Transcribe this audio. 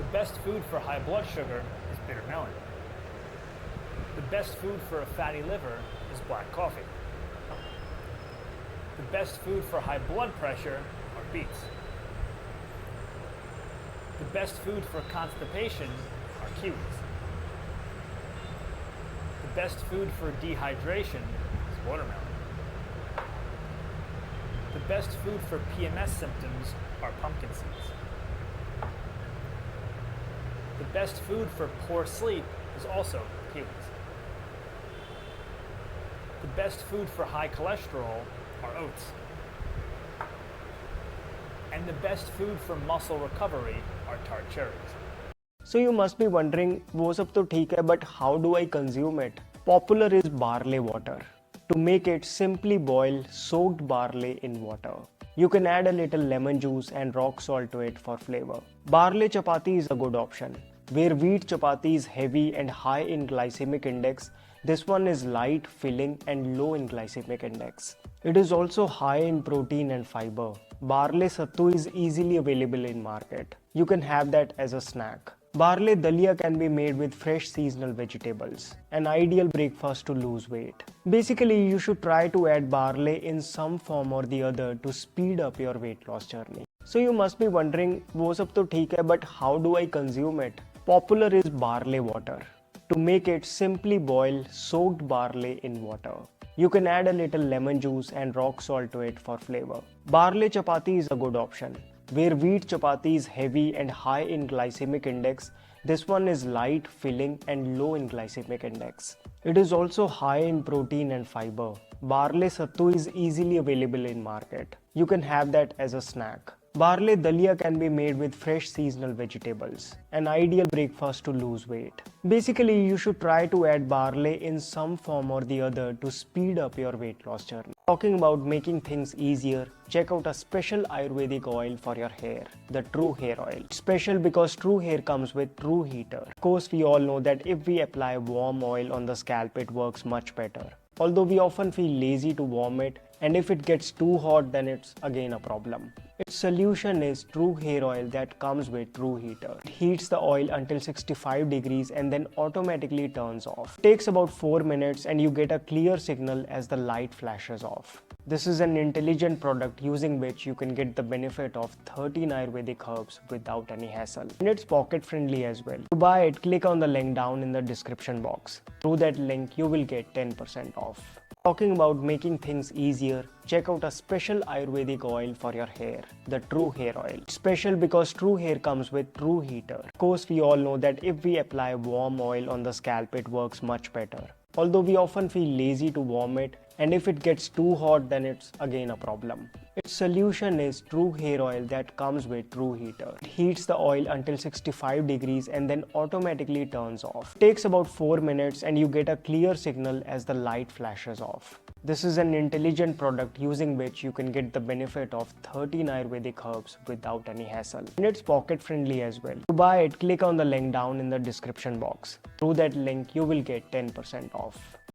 The best food for high blood sugar is bitter melon. The best food for a fatty liver is black coffee. The best food for high blood pressure are beets. The best food for constipation are kiwis. The best food for dehydration is watermelon. The best food for PMS symptoms are pumpkin seeds. The best food for poor sleep is also kiwis. The best food for high cholesterol are oats. And the best food for muscle recovery are tart cherries. So you must be wondering, वो सब तो ठीक है, but how do I consume it? Popular is barley water. To make it, simply boil soaked barley in water. You can add a little lemon juice and rock salt to it for flavor. Barley chapati is a good option. Where wheat chapati is heavy and high in glycemic index, this one is light, filling and low in glycemic index. It is also high in protein and fiber. Barley sattu is easily available in market. You can have that as a snack. Barley dalia can be made with fresh seasonal vegetables. An ideal breakfast to lose weight. Basically, you should try to add barley in some form or the other to speed up your weight loss journey. So you must be wondering, वो सब तो ठीक है, but how do I consume it? Popular is barley water. To make it, simply boil soaked barley in water. You can add a little lemon juice and rock salt to it for flavor. Barley chapati is a good option. Where wheat chapati is heavy and high in glycemic index, this one is light, filling and low in glycemic index. It is also high in protein and fiber. Barley sattu is easily available in market. You can have that as a snack. Barley dalia can be made with fresh seasonal vegetables. An ideal breakfast to lose weight. Basically, you should try to add barley in some form or the other to speed up your weight loss journey. Talking about making things easier, check out a special Ayurvedic oil for your hair, the True Hair Oil. Special because True Hair comes with True Heater. Of course, we all know that if we apply warm oil on the scalp, it works much better. Although we often feel lazy to warm it, and if it gets too hot, then it's again a problem. Its solution is True Hair Oil that comes with True Heater. It heats the oil until 65 degrees and then automatically turns off. It takes about 4 minutes and you get a clear signal as the light flashes off. This is an intelligent product using which you can get the benefit of 13 Ayurvedic herbs without any hassle. And it's pocket friendly as well. To buy it, click on the link down in the description box. Through that link, you will get 10% off. Talking about making things easier, check out a special Ayurvedic oil for your hair, the True Hair Oil. Special because True Hair comes with True Heater. Of course, we all know that if we apply warm oil on the scalp, it works much better. Although we often feel lazy to warm it, and if it gets too hot, then it's again a problem. Its solution is True Hair Oil that comes with True Heater. It heats the oil until 65 degrees and then automatically turns off. It takes about 4 minutes and you get a clear signal as the light flashes off. This is an intelligent product using which you can get the benefit of 13 Ayurvedic herbs without any hassle. And it's pocket friendly as well. To buy it, click on the link down in the description box. Through that link, you will get 10% off.